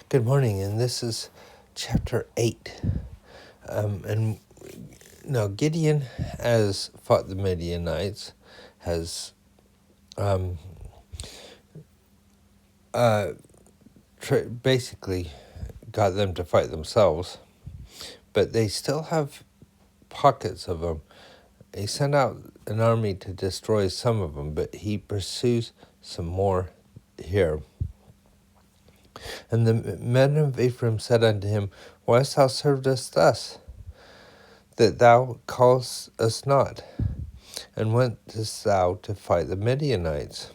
Good morning, and this is chapter 8. And now Gideon has fought the Midianites, has basically got them to fight themselves, but they still have pockets of them. He sent out an army to destroy some of them, but he pursues some more here. And the men of Ephraim said unto him, Why hast thou served us thus, that thou callest us not? And wentest thou to fight the Midianites?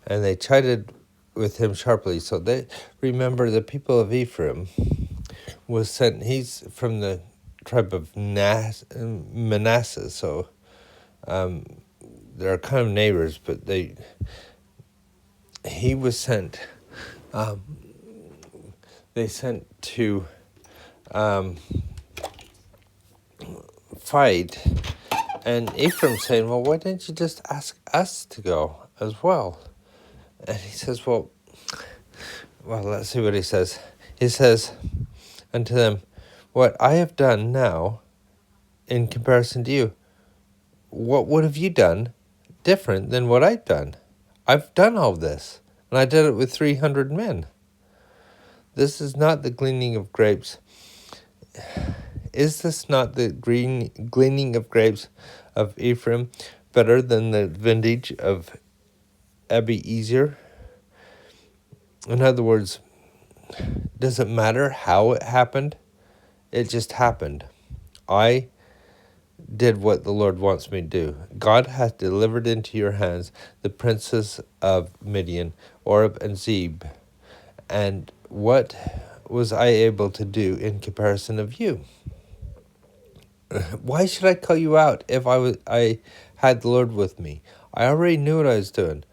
And they chided with him sharply. So they remember the people of Ephraim was sent. He's from the tribe of Manasseh, so they're kind of neighbors. But he was sent. They sent to fight, and Ephraim saying, "Well, why didn't you just ask us to go as well?" And he says, well, let's see what he says. He says unto them, What I have done now in comparison to you, what would have you done different than what I've done? I've done all this, and I did it with 300 men. This is not the gleaning of grapes. Is this not the gleaning of grapes of Ephraim better than the vintage of Abiezer? In other words, does it matter how it happened? It just happened. I did what the Lord wants me to do. God hath delivered into your hands the princes of Midian, Oreb and Zeb. And what was I able to do in comparison of you? Why should I call you out if I had the Lord with me? I already knew what I was doing.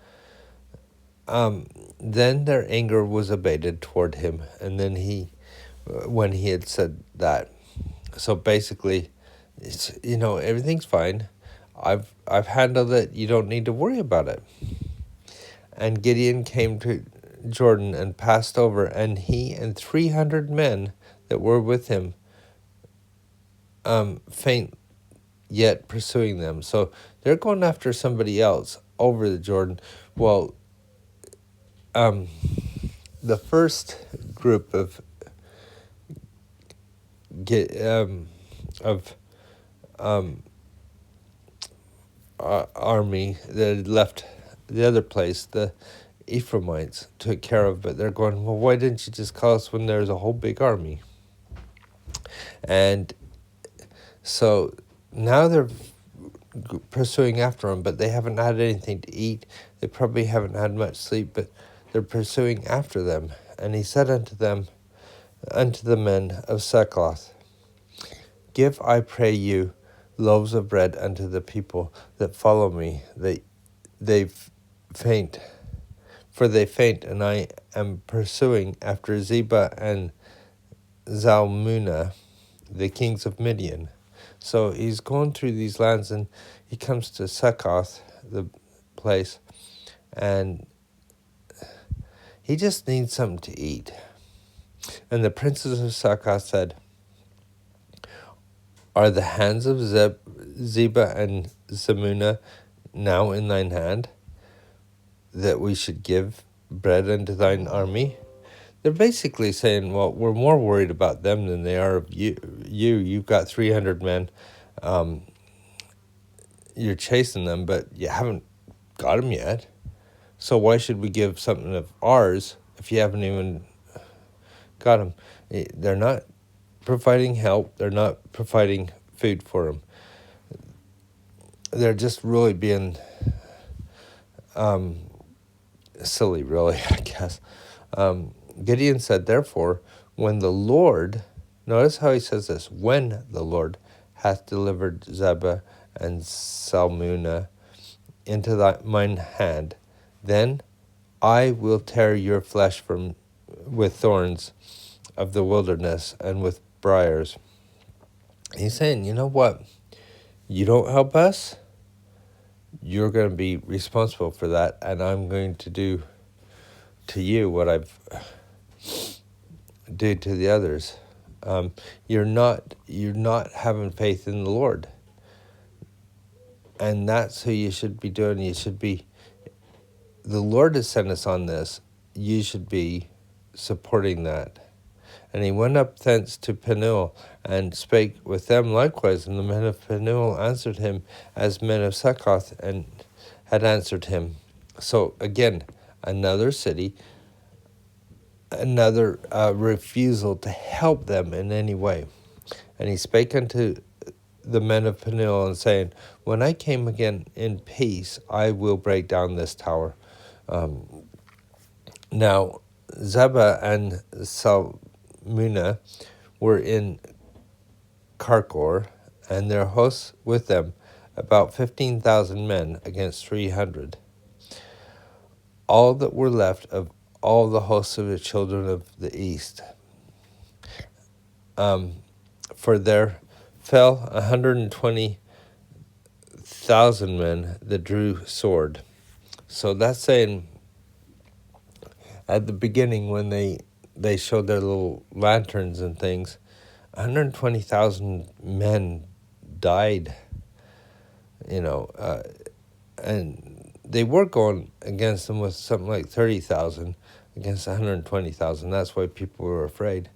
Then their anger was abated toward him, and then when he had said that, so basically, it's, everything's fine. I've handled it. You don't need to worry about it. And Gideon came to Jordan and passed over, and he and 300 men that were with him faint yet pursuing them. So they're going after somebody else over the Jordan. Well, the first group of army that had left the other place, the Ephraimites took care of, but they're going, well, why didn't you just call us when there's a whole big army? And so now they're pursuing after them, but they haven't had anything to eat. They probably haven't had much sleep, but they're pursuing after them. And he said unto them, unto the men of Succoth, Give, I pray you, loaves of bread unto the people that follow me. They faint, for they faint, and I am pursuing after Zebah and Zalmunna, the kings of Midian. So he's going through these lands, and he comes to Succoth, the place, and he just needs something to eat. And the princes of Succoth said, Are the hands of Zebah and Zalmunna now in thine hand, that we should give bread unto thine army? They're basically saying, well, we're more worried about them than they are of you. You've got 300 men. You're chasing them, but you haven't got them yet. So why should we give something of ours if you haven't even got them? They're not providing help. They're not providing food for them. They're just really being silly, really, I guess. Gideon said, Therefore, when the Lord, notice how he says this, when the Lord hath delivered Zebah and Zalmunna into mine hand, then I will tear your flesh with thorns of the wilderness and with briars. He's saying, you know what? You don't help us, you're going to be responsible for that, and I'm going to do to you what I've do to the others. You're not having faith in the Lord, and that's who you should be doing. You should be. The Lord has sent us on this. You should be supporting that. And he went up thence to Penuel, and spake with them likewise. And the men of Penuel answered him as men of Succoth, and had answered him. So again, another city, another refusal to help them in any way. And he spake unto the men of Penuel, and saying, when I came again in peace, I will break down this tower. Now, Zebah and Salmunna were in Karkor, and their hosts with them, about 15,000 men against 300. All that were left of all the hosts of the children of the east. For there fell 120,000 men that drew sword. So that's saying, at the beginning when they showed their little lanterns and things, 120,000 men died, and they were going against them with something like 30,000 against 120,000. That's why people were afraid.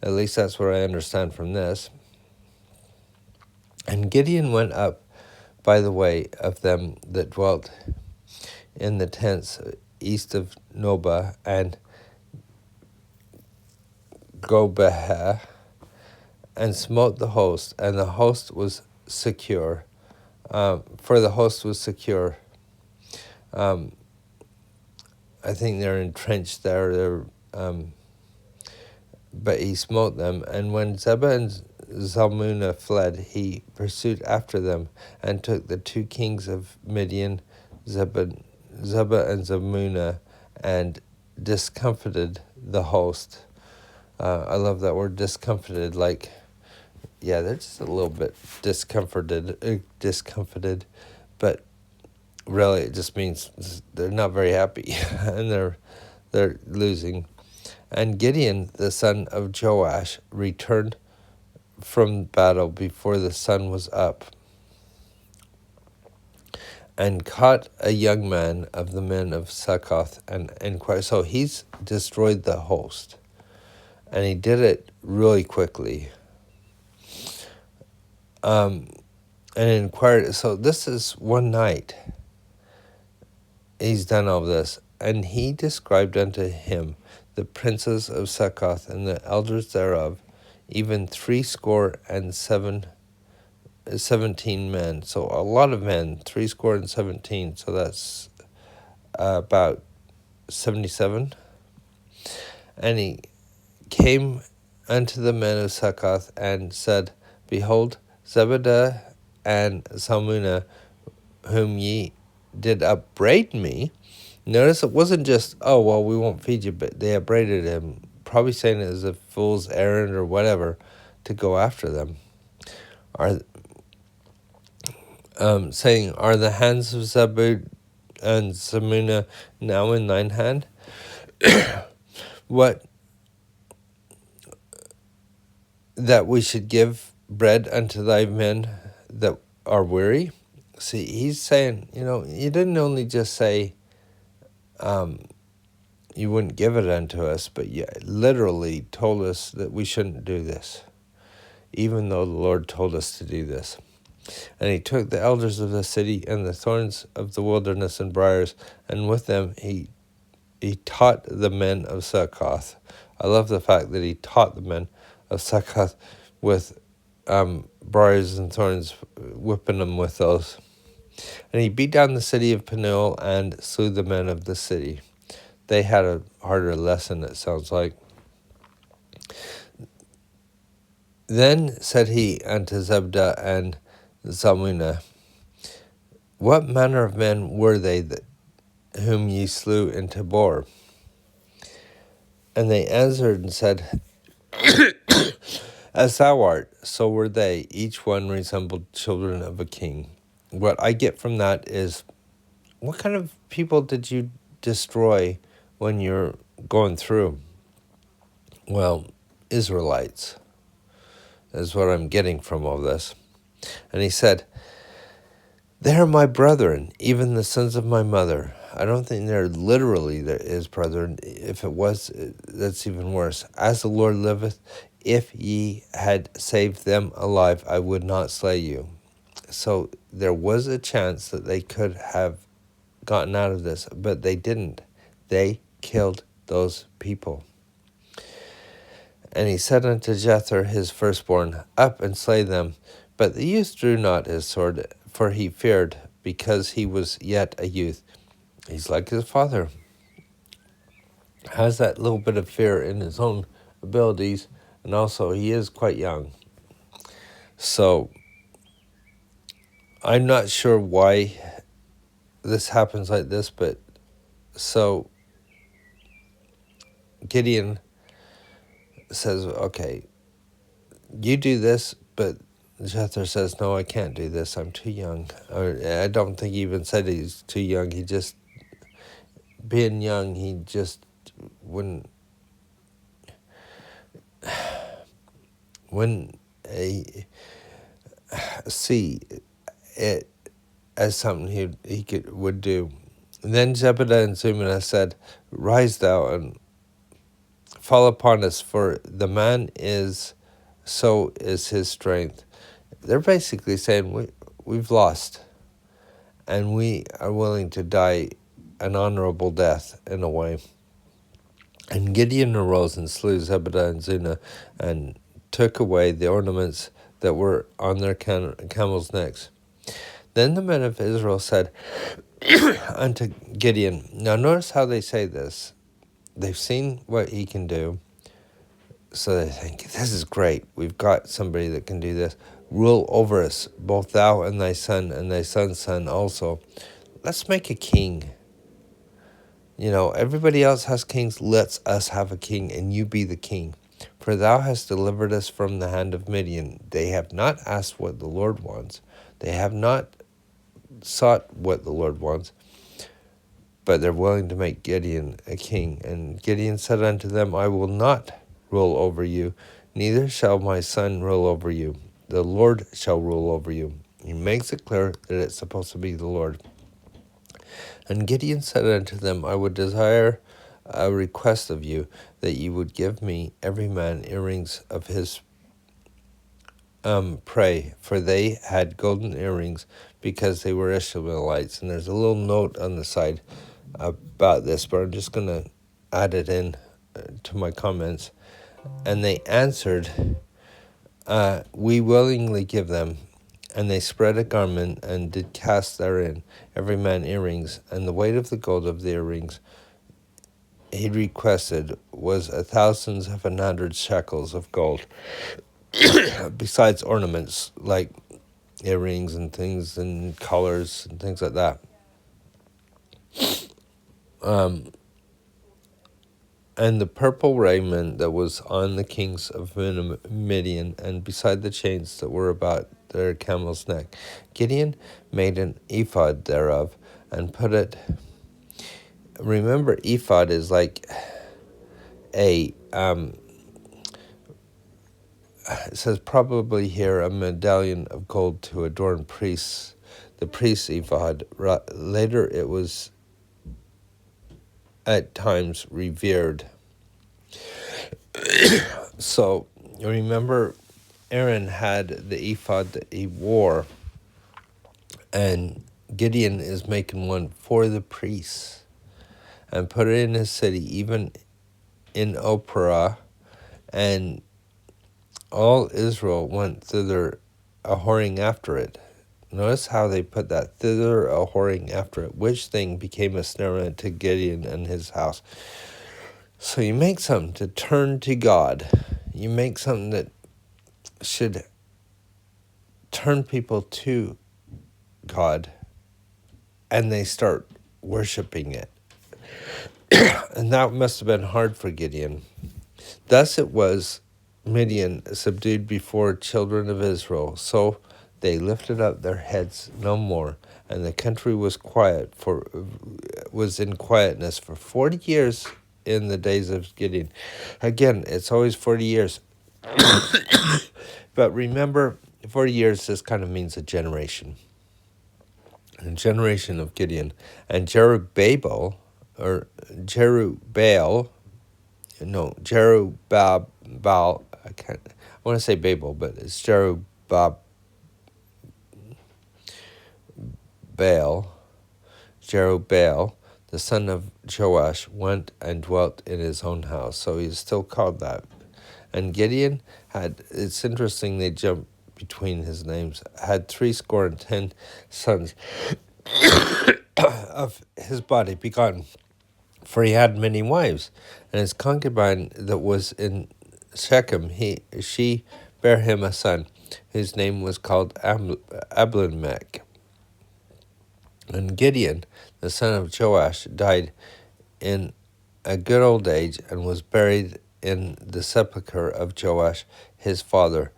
At least that's what I understand from this. And Gideon went up by the way of them that dwelt in the tents east of Nobah and Gobehah, and smote the host, and the host was secure. For the host was secure. I think they're entrenched there. But he smote them. And when Zebah and Zalmunna fled, he pursued after them, and took the two kings of Midian, Zebah and Zalmunna, and discomfited the host. I love that word, discomfited. Like, yeah, they're just a little bit discomfited, but really it just means they're not very happy, and they're losing. And Gideon, the son of Joash, returned from battle before the sun was up, and caught a young man of the men of Succoth, and inquired. So he's destroyed the host, and he did it really quickly. And inquired. So this is one night he's done all this, and he described unto him the princes of Succoth and the elders thereof, even 17 men. So a lot of men, 17. So that's about 77. And he came unto the men of Succoth and said, behold, Zebediah and Salmunna, whom ye did upbraid me. Notice it wasn't just, oh, well, we won't feed you, but they upbraided him, probably saying it as a fool's errand or whatever, to go after them. Saying, are the hands of Zebah and Salmunna now in thine hand? What? That we should give bread unto thy men that are weary? See, he's saying, you didn't only just say, you wouldn't give it unto us, but you literally told us that we shouldn't do this, even though the Lord told us to do this. And he took the elders of the city and the thorns of the wilderness and briars, and with them he taught the men of Succoth. I love the fact that he taught the men of Succoth with briars and thorns, whipping them with those. And he beat down the city of Penuel and slew the men of the city. They had a harder lesson, it sounds like. Then said he unto Zebediah and Zalmunna, what manner of men were they that whom ye slew in Tabor? And they answered and said, as thou art, so were they. Each one resembled children of a king. What I get from that is, what kind of people did you destroy when you're going through? Well, Israelites, is what I'm getting from all this. And he said, "They are my brethren, even the sons of my mother." I don't think they're literally his brethren. If it was, that's even worse. "As the Lord liveth, if ye had saved them alive, I would not slay you." So there was a chance that they could have gotten out of this, but they didn't. They killed those people. And he said unto Jether his firstborn, "Up and slay them." But the youth drew not his sword, for he feared, because he was yet a youth. He's like his father. Has that little bit of fear in his own abilities, and also he is quite young. So I'm not sure why this happens like this, but so Gideon says, "Okay, you do this," but Jether says, "No, I can't do this. I'm too young." Or, I don't think he even said he's too young. He just, being young, he just wouldn't see it as something would do. And then Zebediah and Zumina said, "Rise thou and fall upon us, for the man is, so is his strength." They're basically saying, we've lost, and we are willing to die an honorable death in a way. And Gideon arose and slew Zebediah and Zunah, and took away the ornaments that were on their camels' necks. Then the men of Israel said unto Gideon, now notice how they say this. They've seen what he can do, so they think, this is great. We've got somebody that can do this. Rule over us, both thou and thy son's son also. Let's make a king. You know, everybody else has kings. Let us have a king, and you be the king. For thou hast delivered us from the hand of Midian. They have not asked what the Lord wants. They have not sought what the Lord wants, but they're willing to make Gideon a king. And Gideon said unto them, I will not rule over you, neither shall my son rule over you. The Lord shall rule over you. He makes it clear that it's supposed to be the Lord. And Gideon said unto them, I would desire a request of you, that ye would give me every man earrings of his prey, for they had golden earrings, because they were Ishmaelites. And there's a little note on the side about this, but I'm just going to add it in to my comments. And they answered, we willingly give them. And they spread a garment, and did cast therein every man earrings, and the weight of the gold of the earrings he requested was 1,700 shekels of gold, besides ornaments like earrings and things and collars and things like that. And the purple raiment that was on the kings of Midian, and beside the chains that were about their camel's neck, Gideon made an ephod thereof, and put it. Remember, ephod is like a, it says probably here, a medallion of gold to adorn priests, the priest's ephod. Later it was at times revered. So you remember Aaron had the ephod that he wore, and Gideon is making one for the priests, and put it in his city, even in Oprah, and all Israel went thither a-whoring after it. Notice how they put that, thither a-whoring after it, which thing became a snare to Gideon and his house. So you make something to turn to God. You make something that should turn people to God, and they start worshiping it. And that must have been hard for Gideon. Thus it was Midian subdued before children of Israel, so they lifted up their heads no more, and the country was in quietness for 40 years. in the days of Gideon. Again, it's always 40 years. But remember, 40 years just kind of means a generation. A generation of Gideon. And Jerubbaal, I want to say Babel, but it's Jerubbaal, the son of Joash, went and dwelt in his own house. So he's still called that. And Gideon it's interesting they jump between his names, had 70 sons of his body begotten, for he had many wives. And his concubine that was in Shechem, she bare him a son, whose name was called Abimelech. And Gideon, the son of Joash, died in a good old age, and was buried in the sepulchre of Joash his father,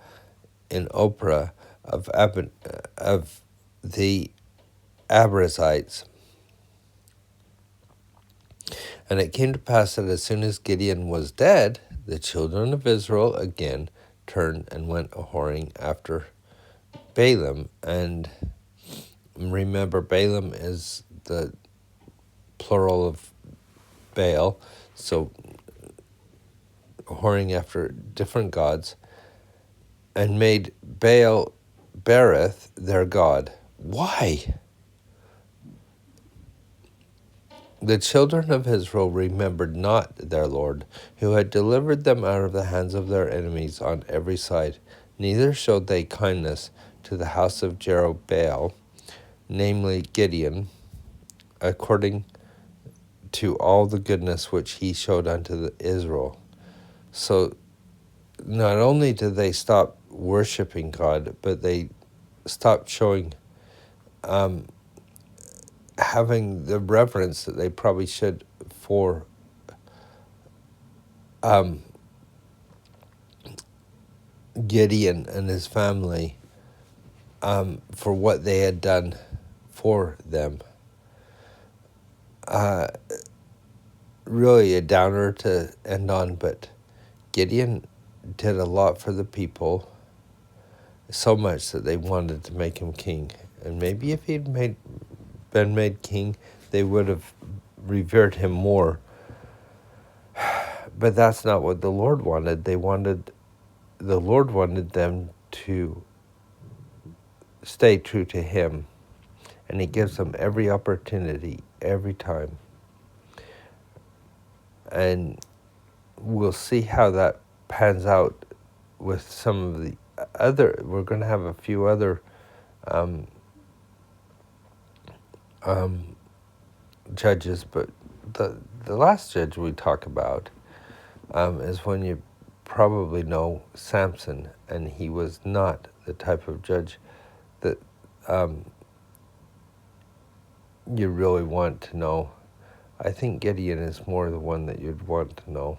in Ophrah of the Abrazites. And it came to pass that as soon as Gideon was dead, the children of Israel again turned and went a-whoring after Balaam. And remember, Balaam is the plural of Baal, so whoring after different gods, and made Baal Berith their god. Why? The children of Israel remembered not their Lord, who had delivered them out of the hands of their enemies on every side. Neither showed they kindness to the house of Jerubbaal, namely Gideon, according to all the goodness which he showed unto Israel. So not only did they stop worshiping God, but they stopped showing, having the reverence that they probably should for Gideon and his family, for what they had done for them. Really a downer to end on, but Gideon did a lot for the people, so much that they wanted to make him king. And maybe if he'd been made king, they would have revered him more. But that's not what the Lord wanted. The Lord wanted them to stay true to him. And he gives them every opportunity, every time. And we'll see how that pans out with some of the other. We're going to have a few other judges, but the last judge we talk about is one you probably know, Samson, and he was not the type of judge that you really want to know. I think Gideon is more the one that you'd want to know.